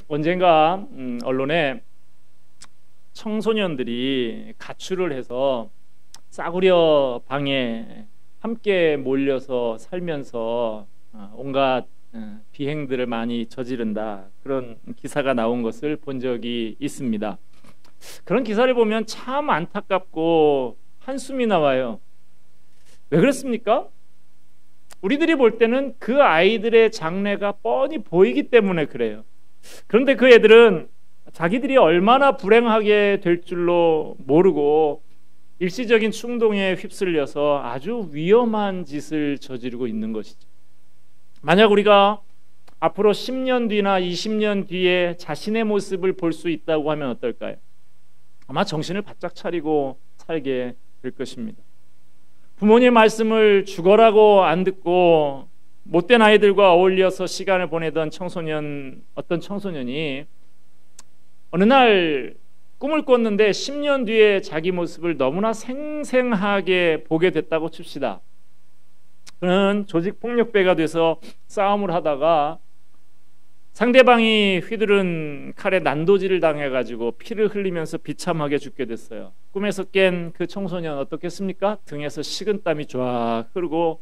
언젠가 언론에 청소년들이 가출을 해서 싸구려 방에 함께 몰려서 살면서 온갖 비행들을 많이 저지른다, 그런 기사가 나온 것을 본 적이 있습니다. 그런 기사를 보면 참 안타깝고 한숨이 나와요. 왜 그렇습니까? 우리들이 볼 때는 그 아이들의 장래가 뻔히 보이기 때문에 그래요. 그런데 그 애들은 자기들이 얼마나 불행하게 될 줄로 모르고 일시적인 충동에 휩쓸려서 아주 위험한 짓을 저지르고 있는 것이죠. 만약 우리가 앞으로 10년 뒤나 20년 뒤에 자신의 모습을 볼 수 있다고 하면 어떨까요? 아마 정신을 바짝 차리고 살게 될 것입니다. 부모님 말씀을 죽어라고 안 듣고 못된 아이들과 어울려서 시간을 보내던 어떤 청소년이 어느 날 꿈을 꿨는데 10년 뒤에 자기 모습을 너무나 생생하게 보게 됐다고 칩시다. 그는 조직폭력배가 돼서 싸움을 하다가 상대방이 휘두른 칼에 난도질을 당해가지고 피를 흘리면서 비참하게 죽게 됐어요. 꿈에서 깬 그 청소년 어떻겠습니까? 등에서 식은땀이 쫙 흐르고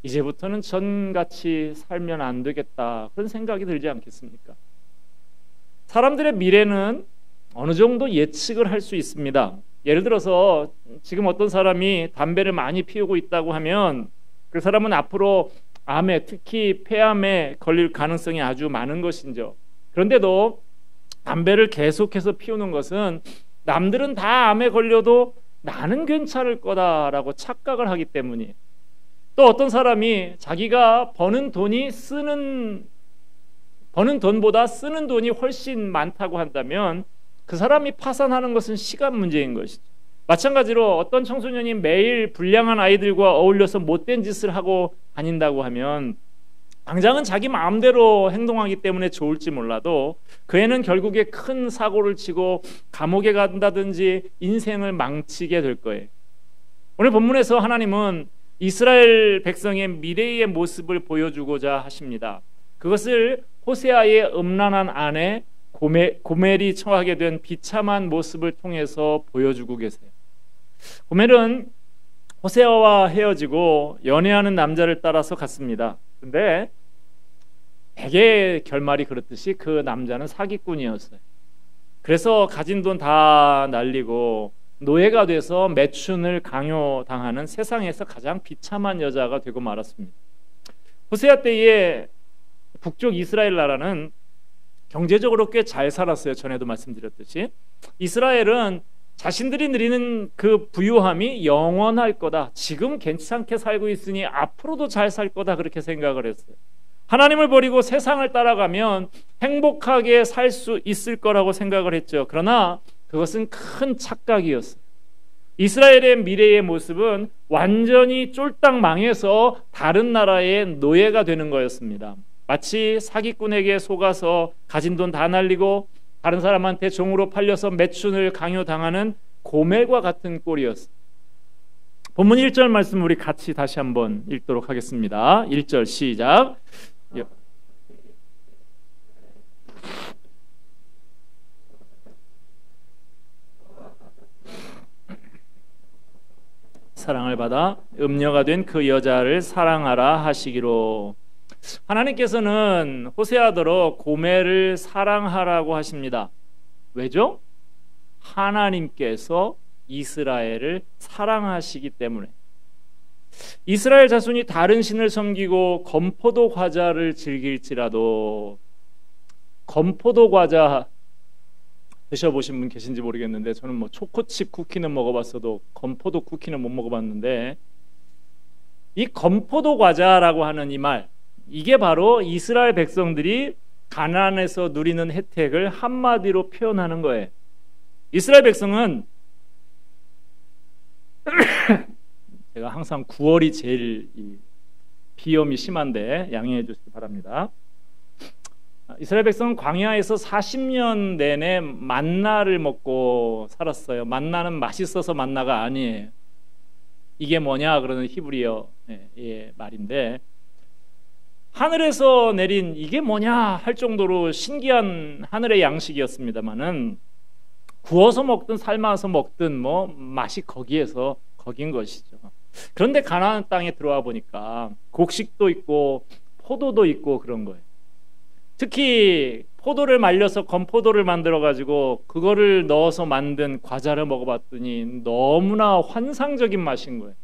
이제부터는 전같이 살면 안 되겠다, 그런 생각이 들지 않겠습니까? 사람들의 미래는 어느 정도 예측을 할 수 있습니다. 예를 들어서 지금 어떤 사람이 담배를 많이 피우고 있다고 하면 그 사람은 앞으로 암에, 특히 폐암에 걸릴 가능성이 아주 많은 것이죠. 그런데도 담배를 계속해서 피우는 것은 남들은 다 암에 걸려도 나는 괜찮을 거다라고 착각을 하기 때문이에요. 또 어떤 사람이 자기가 버는 돈보다 쓰는 돈이 훨씬 많다고 한다면 그 사람이 파산하는 것은 시간 문제인 것이죠. 마찬가지로 어떤 청소년이 매일 불량한 아이들과 어울려서 못된 짓을 하고 다닌다고 하면 당장은 자기 마음대로 행동하기 때문에 좋을지 몰라도 그 애는 결국에 큰 사고를 치고 감옥에 간다든지 인생을 망치게 될 거예요. 오늘 본문에서 하나님은 이스라엘 백성의 미래의 모습을 보여주고자 하십니다. 그것을 호세아의 음란한 아내 고멜이 처하게 된 비참한 모습을 통해서 보여주고 계세요. 고멜은 호세아와 헤어지고 연애하는 남자를 따라서 갔습니다. 그런데 대개 결말이 그렇듯이 그 남자는 사기꾼이었어요. 그래서 가진 돈 다 날리고 노예가 돼서 매춘을 강요당하는 세상에서 가장 비참한 여자가 되고 말았습니다. 호세아 때에 북쪽 이스라엘 나라는 경제적으로 꽤 잘 살았어요. 전에도 말씀드렸듯이 이스라엘은 자신들이 누리는 그 부유함이 영원할 거다, 지금 괜찮게 살고 있으니 앞으로도 잘 살 거다, 그렇게 생각을 했어요. 하나님을 버리고 세상을 따라가면 행복하게 살 수 있을 거라고 생각을 했죠. 그러나 그것은 큰 착각이었어요. 이스라엘의 미래의 모습은 완전히 쫄딱 망해서 다른 나라의 노예가 되는 거였습니다. 마치 사기꾼에게 속아서 가진 돈 다 날리고 다른 사람한테 종으로 팔려서 매춘을 강요당하는 고멜과 같은 꼴이었어요. 본문 1절 말씀 우리 같이 다시 한번 읽도록 하겠습니다. 1절 시작. 사랑을 받아 음녀가 된 그 여자를 사랑하라 하시기로. 하나님께서는 호세아더러 고멜을 사랑하라고 하십니다. 왜죠? 하나님께서 이스라엘을 사랑하시기 때문에. 이스라엘 자손이 다른 신을 섬기고 건포도 과자를 즐길지라도, 건포도 과자 드셔보신 분 계신지 모르겠는데 저는 뭐 초코칩 쿠키는 먹어봤어도 건포도 쿠키는 못 먹어봤는데, 이 건포도 과자라고 하는 이 말, 이게 바로 이스라엘 백성들이 가나안에서 누리는 혜택을 한마디로 표현하는 거예요. 이스라엘 백성은 제가 항상 9월이 제일 비염이 심한데 양해해 주시기 바랍니다. 이스라엘 백성은 광야에서 40년 내내 만나를 먹고 살았어요. 만나는 맛있어서 만나가 아니에요. 이게 뭐냐 그러는 히브리어의 말인데, 하늘에서 내린 이게 뭐냐 할 정도로 신기한 하늘의 양식이었습니다만은 구워서 먹든 삶아서 먹든 뭐 맛이 거긴 것이죠. 그런데 가나안 땅에 들어와 보니까 곡식도 있고 포도도 있고 그런 거예요. 특히 포도를 말려서 건포도를 만들어 가지고 그거를 넣어서 만든 과자를 먹어봤더니 너무나 환상적인 맛인 거예요.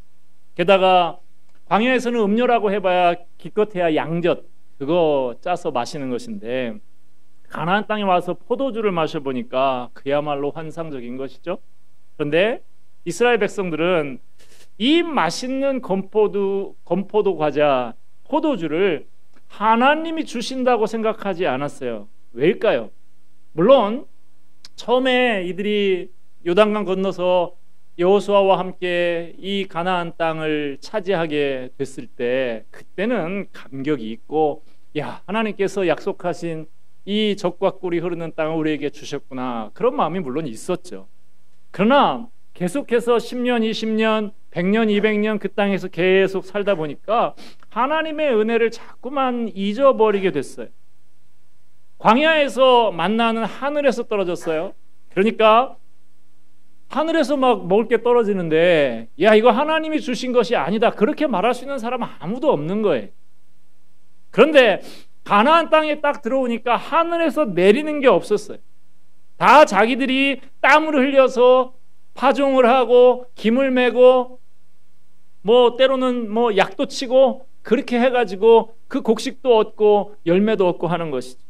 게다가 광야에서는 음료라고 해봐야 기껏해야 양젓 그거 짜서 마시는 것인데 가나안 땅에 와서 포도주를 마셔보니까 그야말로 환상적인 것이죠. 그런데 이스라엘 백성들은 이 맛있는 건포도 과자 포도주를 하나님이 주신다고 생각하지 않았어요. 왜일까요? 물론 처음에 이들이 요단강 건너서 여호수아와 함께 이 가나안 땅을 차지하게 됐을 때 그때는 감격이 있고 야 하나님께서 약속하신 이 젖과 꿀이 흐르는 땅을 우리에게 주셨구나 그런 마음이 물론 있었죠. 그러나 계속해서 10년, 20년, 100년, 200년 그 땅에서 계속 살다 보니까 하나님의 은혜를 자꾸만 잊어버리게 됐어요. 광야에서 만나는 하늘에서 떨어졌어요. 그러니까 하늘에서 막 먹을 게 떨어지는데 야 이거 하나님이 주신 것이 아니다 그렇게 말할 수 있는 사람은 아무도 없는 거예요. 그런데 가나안 땅에 딱 들어오니까 하늘에서 내리는 게 없었어요. 다 자기들이 땀을 흘려서 파종을 하고 김을 메고 뭐 때로는 뭐 약도 치고 그렇게 해가지고 그 곡식도 얻고 열매도 얻고 하는 것이죠.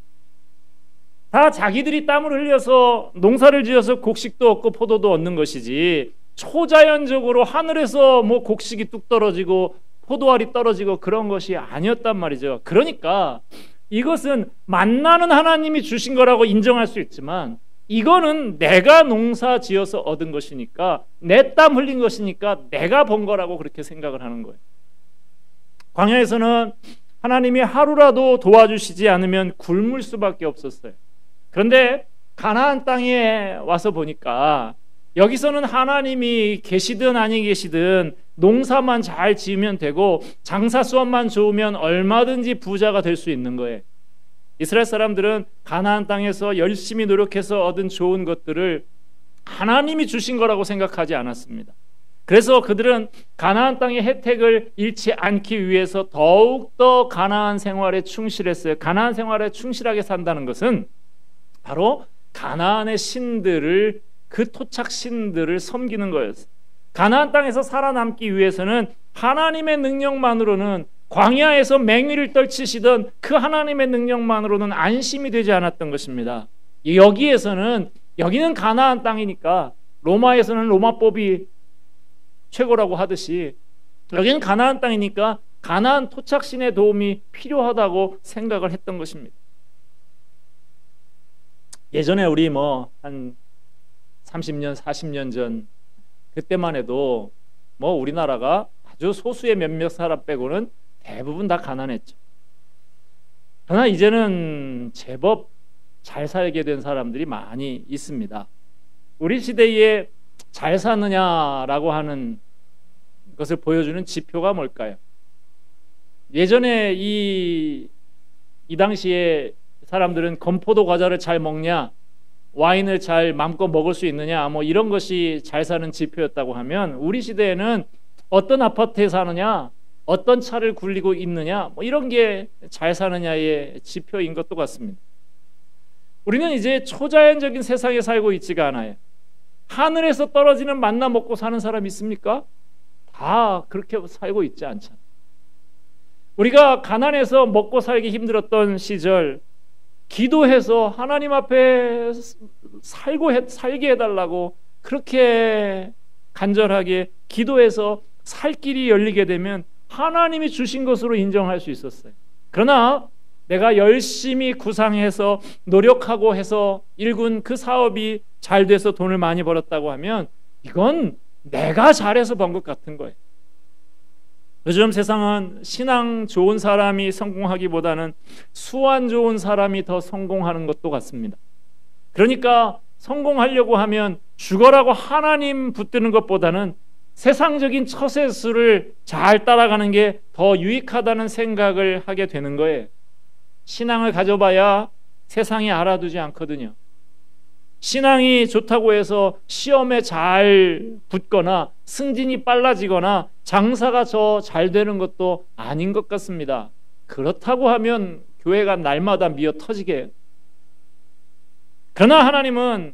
다 자기들이 땀을 흘려서 농사를 지어서 곡식도 얻고 포도도 얻는 것이지 초자연적으로 하늘에서 뭐 곡식이 뚝 떨어지고 포도알이 떨어지고 그런 것이 아니었단 말이죠. 그러니까 이것은 만나는 하나님이 주신 거라고 인정할 수 있지만 이거는 내가 농사 지어서 얻은 것이니까 내 땀 흘린 것이니까 내가 번 거라고 그렇게 생각을 하는 거예요. 광야에서는 하나님이 하루라도 도와주시지 않으면 굶을 수밖에 없었어요. 그런데 가나안 땅에 와서 보니까 여기서는 하나님이 계시든 아니 계시든 농사만 잘 지으면 되고 장사 수완만 좋으면 얼마든지 부자가 될 수 있는 거예요. 이스라엘 사람들은 가나안 땅에서 열심히 노력해서 얻은 좋은 것들을 하나님이 주신 거라고 생각하지 않았습니다. 그래서 그들은 가나안 땅의 혜택을 잃지 않기 위해서 더욱더 가나안 생활에 충실했어요. 가나안 생활에 충실하게 산다는 것은 바로 가나안의 신들을 그 토착 신들을 섬기는 거였어요. 가나안 땅에서 살아남기 위해서는 하나님의 능력만으로는 광야에서 맹위를 떨치시던 그 하나님의 능력만으로는 안심이 되지 않았던 것입니다. 여기는 가나안 땅이니까 로마에서는 로마법이 최고라고 하듯이 여기는 가나안 땅이니까 가나안 토착신의 도움이 필요하다고 생각을 했던 것입니다. 예전에 우리 한 30년, 40년 전 그때만 해도 우리나라가 아주 소수의 몇몇 사람 빼고는 대부분 다 가난했죠. 그러나 이제는 제법 잘 살게 된 사람들이 많이 있습니다. 우리 시대에 잘 사느냐라고 하는 것을 보여주는 지표가 뭘까요? 예전에 이 당시에 사람들은 건포도 과자를 잘 먹냐, 와인을 잘 마음껏 먹을 수 있느냐, 이런 것이 잘 사는 지표였다고 하면 우리 시대에는 어떤 아파트에 사느냐, 어떤 차를 굴리고 있느냐, 이런 게 잘 사느냐의 지표인 것도 같습니다. 우리는 이제 초자연적인 세상에 살고 있지가 않아요. 하늘에서 떨어지는 만나 먹고 사는 사람 있습니까? 다 그렇게 살고 있지 않잖아요. 우리가 가난해서 먹고 살기 힘들었던 시절 기도해서 하나님 앞에 살게 해달라고 그렇게 간절하게 기도해서 살 길이 열리게 되면 하나님이 주신 것으로 인정할 수 있었어요. 그러나 내가 열심히 구상해서 노력하고 해서 일군 그 사업이 잘 돼서 돈을 많이 벌었다고 하면 이건 내가 잘해서 번 것 같은 거예요. 요즘 세상은 신앙 좋은 사람이 성공하기보다는 수완 좋은 사람이 더 성공하는 것도 같습니다. 그러니까 성공하려고 하면 죽어라고 하나님 붙드는 것보다는 세상적인 처세술을 잘 따라가는 게 더 유익하다는 생각을 하게 되는 거예요. 신앙을 가져봐야 세상이 알아두지 않거든요. 신앙이 좋다고 해서 시험에 잘 붙거나 승진이 빨라지거나 장사가 더 잘 되는 것도 아닌 것 같습니다. 그렇다고 하면 교회가 날마다 미어 터지게 해요. 그러나 하나님은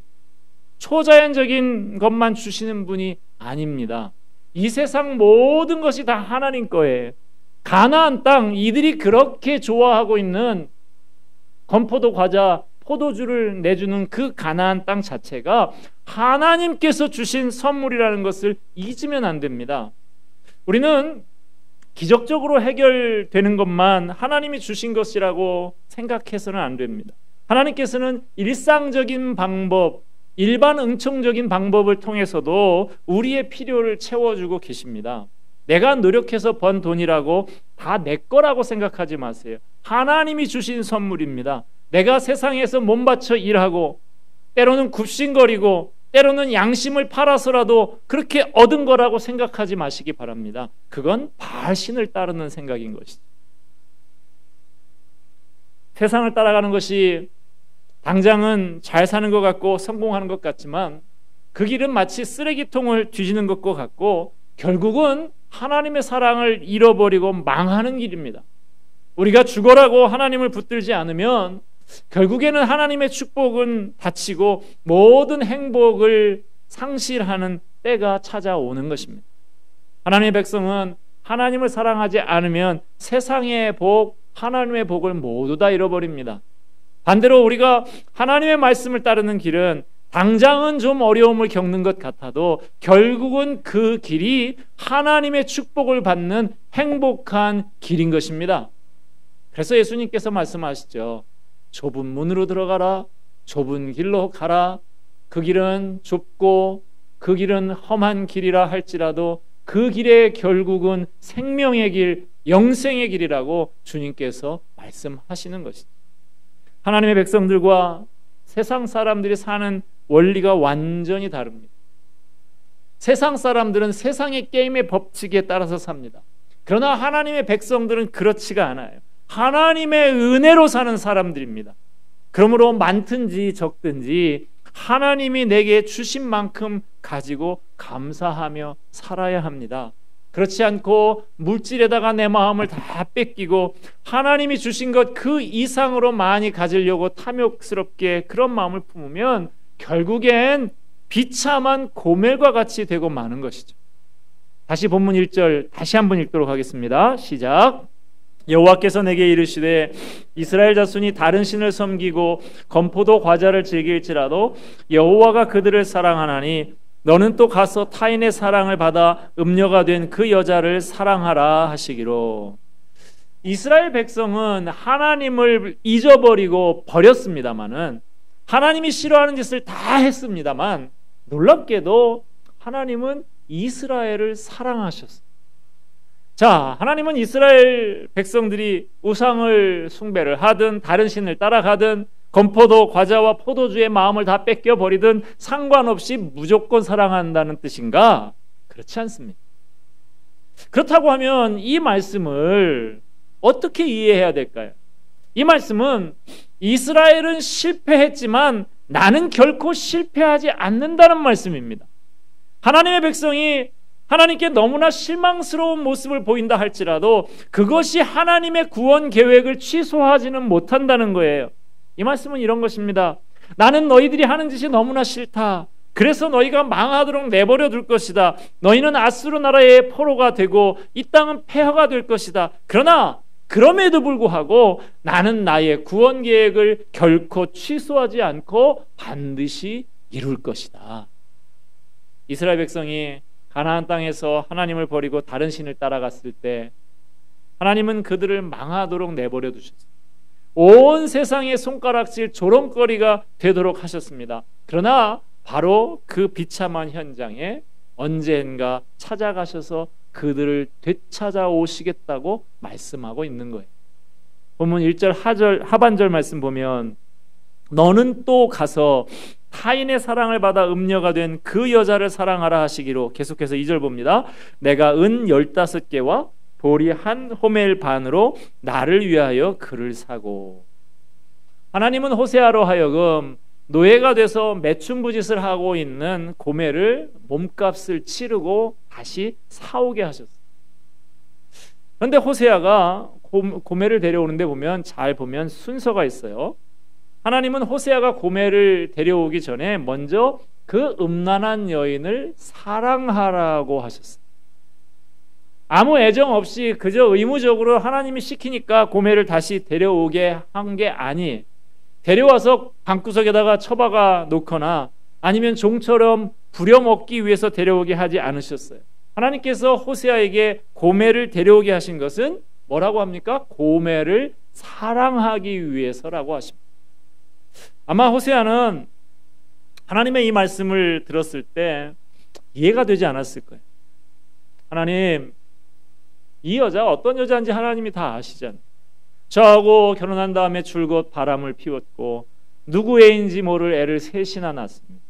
초자연적인 것만 주시는 분이 아닙니다. 이 세상 모든 것이 다 하나님 거예요. 가나안 땅, 이들이 그렇게 좋아하고 있는 건포도 과자, 포도주를 내주는 그 가나안 땅 자체가 하나님께서 주신 선물이라는 것을 잊으면 안 됩니다. 우리는 기적적으로 해결되는 것만 하나님이 주신 것이라고 생각해서는 안 됩니다. 하나님께서는 일상적인 방법, 일반 응청적인 방법을 통해서도 우리의 필요를 채워주고 계십니다. 내가 노력해서 번 돈이라고 다 내 거라고 생각하지 마세요. 하나님이 주신 선물입니다. 내가 세상에서 몸바쳐 일하고 때로는 굽신거리고 때로는 양심을 팔아서라도 그렇게 얻은 거라고 생각하지 마시기 바랍니다. 그건 바알신을 따르는 생각인 것이죠. 세상을 따라가는 것이 당장은 잘 사는 것 같고 성공하는 것 같지만 그 길은 마치 쓰레기통을 뒤지는 것과 같고 결국은 하나님의 사랑을 잃어버리고 망하는 길입니다. 우리가 죽어라고 하나님을 붙들지 않으면 결국에는 하나님의 축복은 닫히고 모든 행복을 상실하는 때가 찾아오는 것입니다. 하나님의 백성은 하나님을 사랑하지 않으면 세상의 복, 하나님의 복을 모두 다 잃어버립니다. 반대로 우리가 하나님의 말씀을 따르는 길은 당장은 좀 어려움을 겪는 것 같아도 결국은 그 길이 하나님의 축복을 받는 행복한 길인 것입니다. 그래서 예수님께서 말씀하시죠. 좁은 문으로 들어가라. 좁은 길로 가라. 그 길은 좁고 그 길은 험한 길이라 할지라도 그 길의 결국은 생명의 길, 영생의 길이라고 주님께서 말씀하시는 것이죠. 하나님의 백성들과 세상 사람들이 사는 원리가 완전히 다릅니다. 세상 사람들은 세상의 게임의 법칙에 따라서 삽니다. 그러나 하나님의 백성들은 그렇지가 않아요. 하나님의 은혜로 사는 사람들입니다. 그러므로 많든지 적든지 하나님이 내게 주신 만큼 가지고 감사하며 살아야 합니다. 그렇지 않고 물질에다가 내 마음을 다 뺏기고 하나님이 주신 것 그 이상으로 많이 가지려고 탐욕스럽게 그런 마음을 품으면 결국엔 비참한 고멜과 같이 되고 마는 것이죠. 다시 본문 1절 다시 한번 읽도록 하겠습니다. 시작. 여호와께서 내게 이르시되 이스라엘 자손이 다른 신을 섬기고 건포도 과자를 즐길지라도 여호와가 그들을 사랑하나니 너는 또 가서 타인의 사랑을 받아 음녀가 된 그 여자를 사랑하라 하시기로. 이스라엘 백성은 하나님을 잊어버리고 버렸습니다마는 하나님이 싫어하는 짓을 다 했습니다만 놀랍게도 하나님은 이스라엘을 사랑하셨어요. 자, 하나님은 이스라엘 백성들이 우상을 숭배를 하든 다른 신을 따라가든 건포도 과자와 포도주의 마음을 다 뺏겨버리든 상관없이 무조건 사랑한다는 뜻인가? 그렇지 않습니다. 그렇다고 하면 이 말씀을 어떻게 이해해야 될까요? 이 말씀은 이스라엘은 실패했지만 나는 결코 실패하지 않는다는 말씀입니다. 하나님의 백성이 하나님께 너무나 실망스러운 모습을 보인다 할지라도 그것이 하나님의 구원 계획을 취소하지는 못한다는 거예요. 이 말씀은 이런 것입니다. 나는 너희들이 하는 짓이 너무나 싫다. 그래서 너희가 망하도록 내버려 둘 것이다. 너희는 아수르 나라의 포로가 되고 이 땅은 폐허가 될 것이다. 그러나 그럼에도 불구하고 나는 나의 구원 계획을 결코 취소하지 않고 반드시 이룰 것이다. 이스라엘 백성이 가나안 땅에서 하나님을 버리고 다른 신을 따라갔을 때 하나님은 그들을 망하도록 내버려 두셨습니다. 온 세상의 손가락질 조롱거리가 되도록 하셨습니다. 그러나 바로 그 비참한 현장에 언젠가 찾아가셔서 그들을 되찾아오시겠다고 말씀하고 있는 거예요. 본문 1절 하반절 말씀 보면 너는 또 가서 타인의 사랑을 받아 음녀가 된 그 여자를 사랑하라 하시기로. 계속해서 2절 봅니다. 내가 은 15개와 보리 한 호멜 반으로 나를 위하여 그를 사고. 하나님은 호세아로 하여금 노예가 돼서 매춘부짓을 하고 있는 고멜을 몸값을 치르고 다시 사오게 하셨어요. 그런데 호세아가 고멜을 데려오는데 보면, 잘 보면 순서가 있어요. 하나님은 호세아가 고멜을 데려오기 전에 먼저 그 음란한 여인을 사랑하라고 하셨어요. 아무 애정 없이 그저 의무적으로 하나님이 시키니까 고멜을 다시 데려오게 한 게 아니에요. 데려와서 방구석에다가 처박아 놓거나 아니면 종처럼 부려먹기 위해서 데려오게 하지 않으셨어요. 하나님께서 호세아에게 고멜을 데려오게 하신 것은 뭐라고 합니까? 고멜을 사랑하기 위해서라고 하십니다. 아마 호세아는 하나님의 이 말씀을 들었을 때 이해가 되지 않았을 거예요. 하나님, 이 여자가 어떤 여자인지 하나님이 다 아시잖아요. 저하고 결혼한 다음에 줄곧 바람을 피웠고 누구 애인지 모를 애를 셋이나 낳았습니다.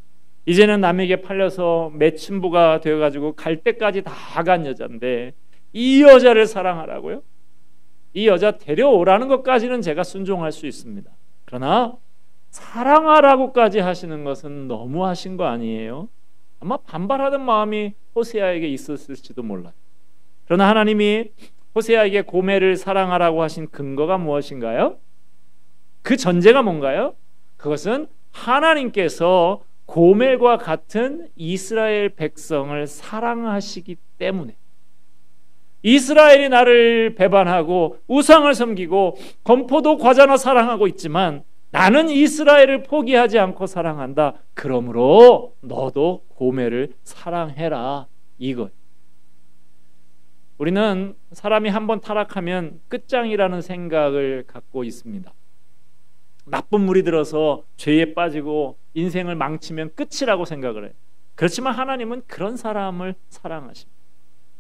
이제는 남에게 팔려서 매춘부가 되어가지고 갈 때까지 다 간 여자인데 이 여자를 사랑하라고요? 이 여자 데려오라는 것까지는 제가 순종할 수 있습니다. 그러나 사랑하라고까지 하시는 것은 너무 하신 거 아니에요? 아마 반발하는 마음이 호세아에게 있었을지도 몰라요. 그러나 하나님이 호세아에게 고멜을 사랑하라고 하신 근거가 무엇인가요? 그 전제가 뭔가요? 그것은 하나님께서 고멜과 같은 이스라엘 백성을 사랑하시기 때문에. 이스라엘이 나를 배반하고 우상을 섬기고 건포도 과자나 사랑하고 있지만 나는 이스라엘을 포기하지 않고 사랑한다. 그러므로 너도 고멜을 사랑해라, 이거예요. 우리는 사람이 한번 타락하면 끝장이라는 생각을 갖고 있습니다. 나쁜 물이 들어서 죄에 빠지고 인생을 망치면 끝이라고 생각을 해요. 그렇지만 하나님은 그런 사람을 사랑하십니다.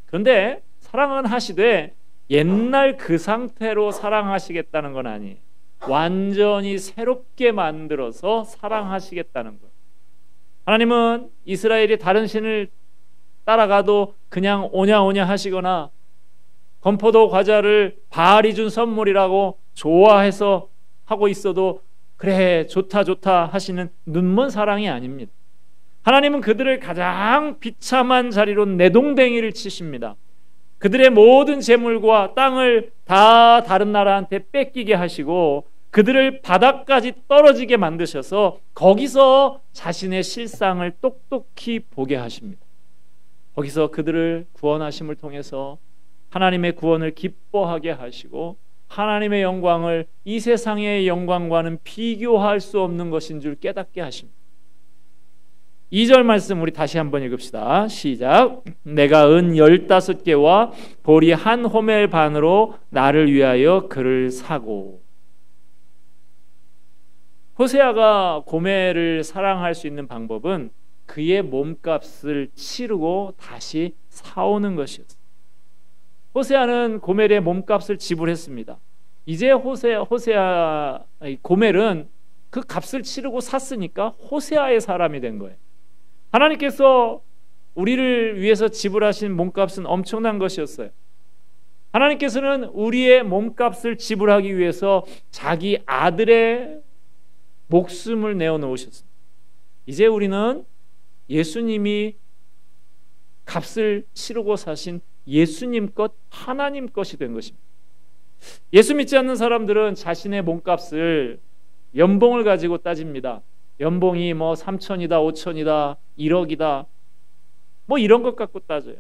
그런데 사랑은 하시되 옛날 그 상태로 사랑하시겠다는 건 아니에요. 완전히 새롭게 만들어서 사랑하시겠다는 것. 하나님은 이스라엘이 다른 신을 따라가도 그냥 오냐오냐 하시거나 건포도 과자를 바알이 준 선물이라고 좋아해서 하고 있어도 그래 좋다 좋다 하시는 눈먼 사랑이 아닙니다. 하나님은 그들을 가장 비참한 자리로 내동댕이를 치십니다. 그들의 모든 재물과 땅을 다 다른 나라한테 뺏기게 하시고 그들을 바닥까지 떨어지게 만드셔서 거기서 자신의 실상을 똑똑히 보게 하십니다. 거기서 그들을 구원하심을 통해서 하나님의 구원을 기뻐하게 하시고 하나님의 영광을 이 세상의 영광과는 비교할 수 없는 것인 줄 깨닫게 하십니다. 2절 말씀 우리 다시 한번 읽읍시다. 시작. 내가 은 15개와 보리 한 호멜 반으로 나를 위하여 그를 사고. 호세아가 고멜을 사랑할 수 있는 방법은 그의 몸값을 치르고 다시 사오는 것이었어요. 호세아는 고멜의 몸값을 지불했습니다. 이제 고멜은 그 값을 치르고 샀으니까 호세아의 사람이 된 거예요. 하나님께서 우리를 위해서 지불하신 몸값은 엄청난 것이었어요. 하나님께서는 우리의 몸값을 지불하기 위해서 자기 아들의 목숨을 내어놓으셨습니다. 이제 우리는 예수님이 값을 치르고 사신 예수님 것, 하나님 것이 된 것입니다. 예수 믿지 않는 사람들은 자신의 몸값을 연봉을 가지고 따집니다. 연봉이 뭐 3천이다, 5천이다, 1억이다, 뭐 이런 것 갖고 따져요.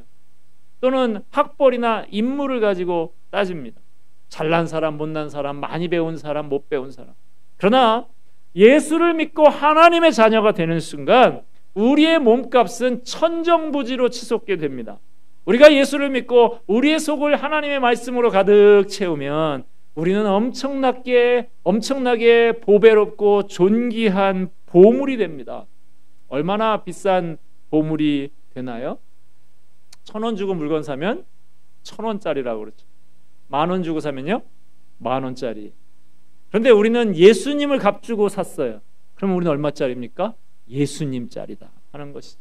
또는 학벌이나 인물을 가지고 따집니다. 잘난 사람, 못난 사람, 많이 배운 사람, 못 배운 사람. 그러나 예수를 믿고 하나님의 자녀가 되는 순간 우리의 몸값은 천정부지로 치솟게 됩니다. 우리가 예수를 믿고 우리의 속을 하나님의 말씀으로 가득 채우면 우리는 엄청나게 보배롭고 존귀한 보물이 됩니다. 얼마나 비싼 보물이 되나요? 1,000원 주고 물건 사면 1,000원짜리라고 그러죠. 10,000원 주고 사면요 10,000원짜리. 그런데 우리는 예수님을 값주고 샀어요. 그럼 우리는 얼마짜리입니까? 예수님 짤이다 하는 것이죠.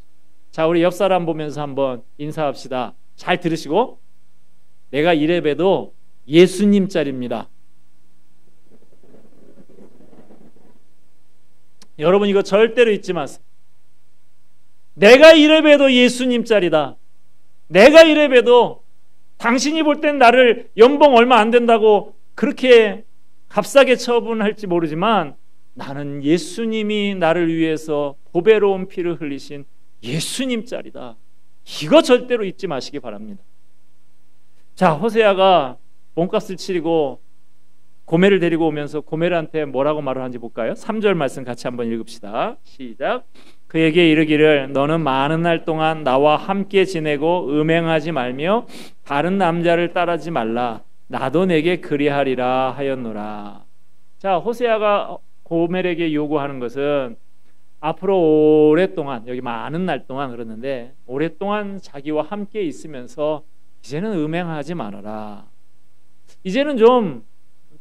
자, 우리 옆 사람 보면서 한번 인사합시다. 잘 들으시고, 내가 이래봬도 예수님 짤입니다. 여러분 이거 절대로 잊지 마세요. 내가 이래봬도 예수님 짤이다. 내가 이래봬도 당신이 볼 땐 나를 연봉 얼마 안 된다고 그렇게 값싸게 처분할지 모르지만 나는 예수님이 나를 위해서 보배로운 피를 흘리신 예수님 짤이다. 이거 절대로 잊지 마시기 바랍니다. 자, 호세아가 몸값을 치르고 고멜을 데리고 오면서 고멜한테 뭐라고 말을 하는지 볼까요? 3절 말씀 같이 한번 읽읍시다. 시작. 그에게 이르기를 너는 많은 날 동안 나와 함께 지내고 음행하지 말며 다른 남자를 따르지 말라. 나도 내게 그리하리라 하였노라. 자, 호세아가 고멜에게 요구하는 것은 앞으로 오랫동안, 여기 많은 날 동안 그러는데 오랫동안 자기와 함께 있으면서 이제는 음행하지 말아라. 이제는 좀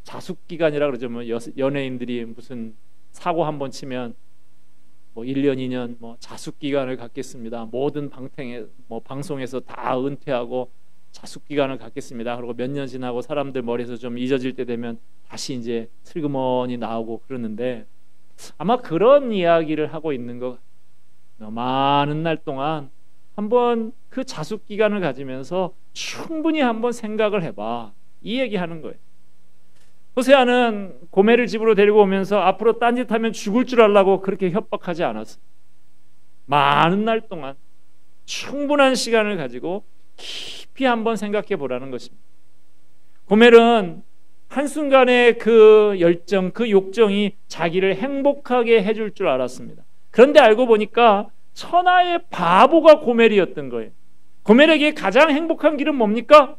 자숙기간이라 그러죠. 뭐 연예인들이 무슨 사고 한번 치면 뭐 1년, 2년 뭐 자숙기간을 갖겠습니다. 모든 방송에서 다 은퇴하고 자숙기간을 갖겠습니다. 그리고 몇 년 지나고 사람들 머리에서 좀 잊어질 때 되면 다시 이제 슬그머니 나오고 그러는데 아마 그런 이야기를 하고 있는 것 같아요. 많은 날 동안 한번 그 자숙기간을 가지면서 충분히 한번 생각을 해봐. 이 얘기하는 거예요. 호세아는 고멜을 집으로 데리고 오면서 앞으로 딴짓하면 죽을 줄 알라고 그렇게 협박하지 않았어요. 많은 날 동안 충분한 시간을 가지고 깊이 한번 생각해 보라는 것입니다. 고멜은 한순간에 그 열정, 그 욕정이 자기를 행복하게 해줄 줄 알았습니다. 그런데 알고 보니까 천하의 바보가 고멜이었던 거예요. 고멜에게 가장 행복한 길은 뭡니까?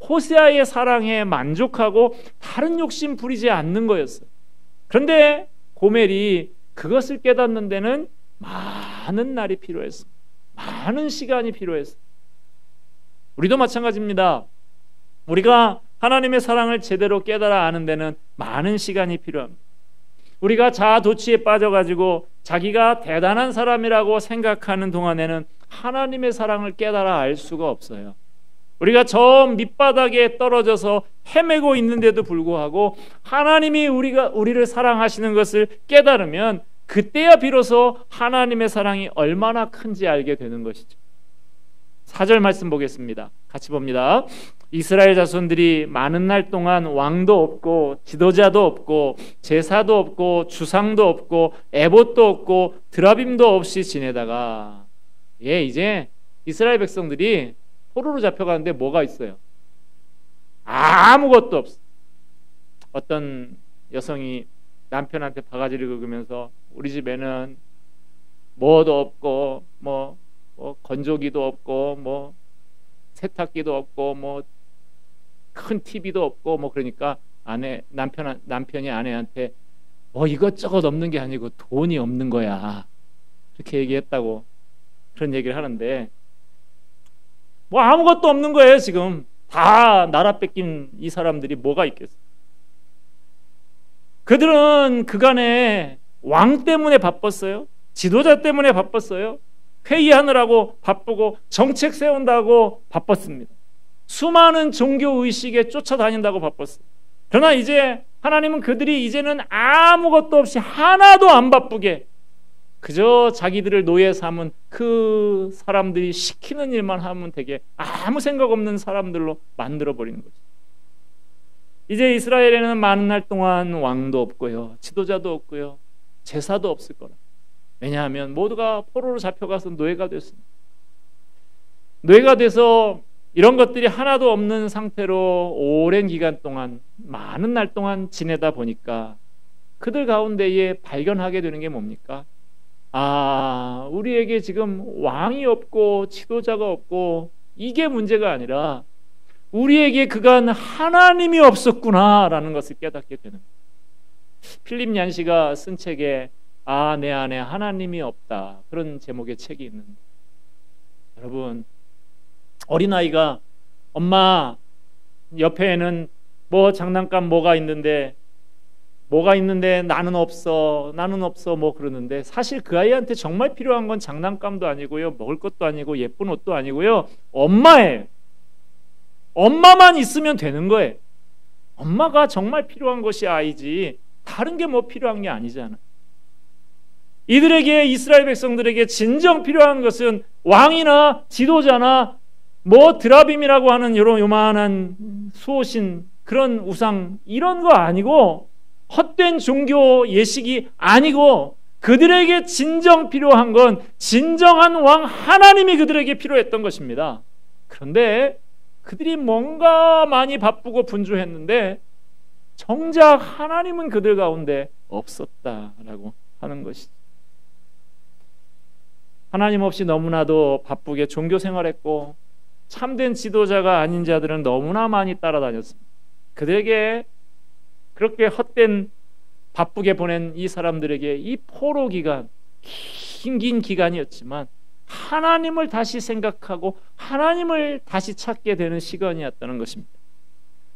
호세아의 사랑에 만족하고 다른 욕심 부리지 않는 거였어요. 그런데 고멜이 그것을 깨닫는 데는 많은 날이 필요했어요. 많은 시간이 필요했어요. 우리도 마찬가지입니다. 우리가 하나님의 사랑을 제대로 깨달아 아는 데는 많은 시간이 필요합니다. 우리가 자아도취에 빠져가지고 자기가 대단한 사람이라고 생각하는 동안에는 하나님의 사랑을 깨달아 알 수가 없어요. 우리가 저 밑바닥에 떨어져서 헤매고 있는데도 불구하고 하나님이 우리를 사랑하시는 것을 깨달으면 그때야 비로소 하나님의 사랑이 얼마나 큰지 알게 되는 것이죠. 4절 말씀 보겠습니다. 같이 봅니다. 이스라엘 자손들이 많은 날 동안 왕도 없고 지도자도 없고 제사도 없고 주상도 없고 에봇도 없고 드라빔도 없이 지내다가 이제 이스라엘 백성들이 포로로 잡혀가는데 뭐가 있어요? 아무것도 없어. 어떤 여성이 남편한테 바가지를 긁으면서 우리 집에는 뭐도 없고 뭐 건조기도 없고 뭐 세탁기도 없고 뭐 큰 TV도 없고 뭐 그러니까 남편이 아내한테 뭐 이것저것 없는 게 아니고 돈이 없는 거야. 그렇게 얘기했다고 그런 얘기를 하는데 뭐 아무것도 없는 거예요. 지금 다 나라 뺏긴 이 사람들이 뭐가 있겠어요. 그들은 그간에 왕 때문에 바빴어요. 지도자 때문에 바빴어요. 회의하느라고 바쁘고 정책 세운다고 바빴습니다. 수많은 종교의식에 쫓아다닌다고 바빴어요. 그러나 이제 하나님은 그들이 이제는 아무것도 없이 하나도 안 바쁘게 그저 자기들을 노예 삼은 그 사람들이 시키는 일만 하면 되게 아무 생각 없는 사람들로 만들어버리는 거죠. 이제 이스라엘에는 많은 날 동안 왕도 없고요, 지도자도 없고요, 제사도 없을 거라. 왜냐하면 모두가 포로로 잡혀가서 노예가 됐습니다. 노예가 돼서 이런 것들이 하나도 없는 상태로 오랜 기간 동안 많은 날 동안 지내다 보니까 그들 가운데에 발견하게 되는 게 뭡니까? 우리에게 지금 왕이 없고 지도자가 없고 이게 문제가 아니라 우리에게 그간 하나님이 없었구나라는 것을 깨닫게 되는 거예요. 필립 얀시가 쓴 책에 내 안에 하나님이 없다, 그런 제목의 책이 있는데, 여러분, 어린아이가 엄마 옆에는 뭐 장난감 뭐가 있는데 뭐가 있는데 나는 없어 뭐 그러는데, 사실 그 아이한테 정말 필요한 건 장난감도 아니고요, 먹을 것도 아니고 예쁜 옷도 아니고요, 엄마예요. 엄마만 있으면 되는 거예요. 엄마가 정말 필요한 것이 아이지 다른 게 뭐 필요한 게 아니잖아. 이들에게, 이스라엘 백성들에게 진정 필요한 것은 왕이나 지도자나 뭐 드라빔이라고 하는 이런 요만한 수호신, 그런 우상, 이런 거 아니고, 헛된 종교 예식이 아니고, 그들에게 진정 필요한 건 진정한 왕 하나님이 그들에게 필요했던 것입니다. 그런데 그들이 뭔가 많이 바쁘고 분주했는데 정작 하나님은 그들 가운데 없었다라고 하는 것이죠. 하나님 없이 너무나도 바쁘게 종교 생활했고, 참된 지도자가 아닌 자들은 너무나 많이 따라다녔습니다. 그들에게 그렇게 헛된 바쁘게 보낸 이 사람들에게 이 포로 기간, 긴 기간이었지만 하나님을 다시 생각하고 하나님을 다시 찾게 되는 시간이었다는 것입니다.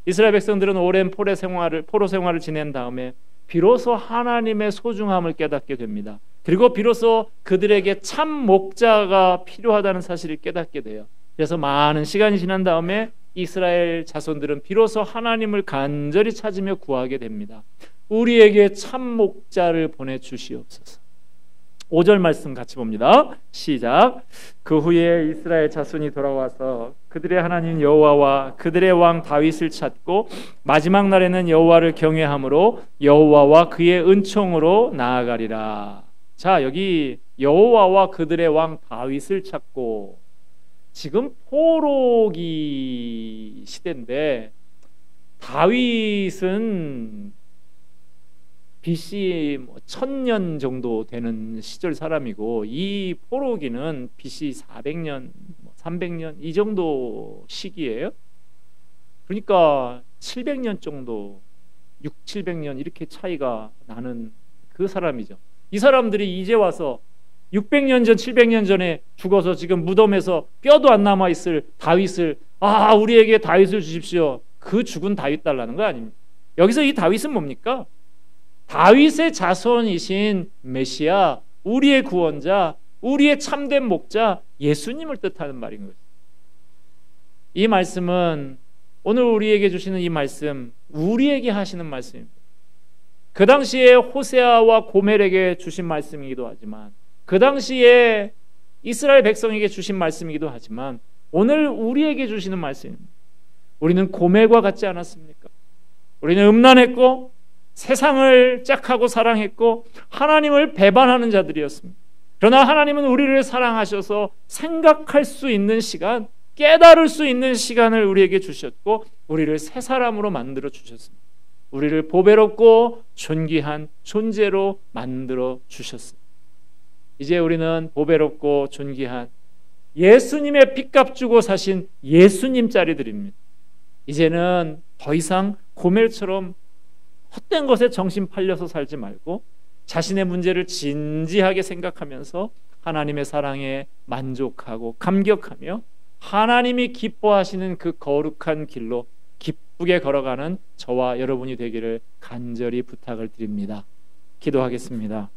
이스라엘 백성들은 오랜 포로 생활을 지낸 다음에 비로소 하나님의 소중함을 깨닫게 됩니다. 그리고 비로소 그들에게 참 목자가 필요하다는 사실을 깨닫게 돼요. 그래서 많은 시간이 지난 다음에 이스라엘 자손들은 비로소 하나님을 간절히 찾으며 구하게 됩니다. 우리에게 참 목자를 보내주시옵소서. 5절 말씀 같이 봅니다. 시작. 그 후에 이스라엘 자손이 돌아와서 그들의 하나님 여호와와 그들의 왕 다윗을 찾고 마지막 날에는 여호와를 경외함으로 여호와와 그의 은총으로 나아가리라. 자, 여기 여호와와 그들의 왕 다윗을 찾고, 지금 포로기 시대인데 다윗은 BC 1000년 정도 되는 시절 사람이고, 이 포로기는 BC 400년, 300년 이 정도 시기예요. 그러니까 700년 정도, 700년 이렇게 차이가 나는 그 사람이죠. 이 사람들이 이제 와서 600년 전, 700년 전에 죽어서 지금 무덤에서 뼈도 안 남아있을 다윗을, 우리에게 다윗을 주십시오, 그 죽은 다윗 달라는 거 아닙니까? 여기서 이 다윗은 뭡니까? 다윗의 자손이신 메시아, 우리의 구원자, 우리의 참된 목자 예수님을 뜻하는 말인 거죠. 이 말씀은, 오늘 우리에게 주시는 이 말씀, 우리에게 하시는 말씀입니다. 그 당시에 호세아와 고멜에게 주신 말씀이기도 하지만, 그 당시에 이스라엘 백성에게 주신 말씀이기도 하지만, 오늘 우리에게 주시는 말씀입니다. 우리는 고멜과 같지 않았습니까? 우리는 음란했고 세상을 짝하고 사랑했고 하나님을 배반하는 자들이었습니다. 그러나 하나님은 우리를 사랑하셔서 생각할 수 있는 시간, 깨달을 수 있는 시간을 우리에게 주셨고, 우리를 새 사람으로 만들어 주셨습니다. 우리를 보배롭고 존귀한 존재로 만들어 주셨습니다. 이제 우리는 보배롭고 존귀한 예수님의 핏값 주고 사신 예수님 자리들입니다. 이제는 더 이상 고멜처럼 헛된 것에 정신 팔려서 살지 말고 자신의 문제를 진지하게 생각하면서 하나님의 사랑에 만족하고 감격하며 하나님이 기뻐하시는 그 거룩한 길로 기쁘게 걸어가는 저와 여러분이 되기를 간절히 부탁을 드립니다. 기도하겠습니다.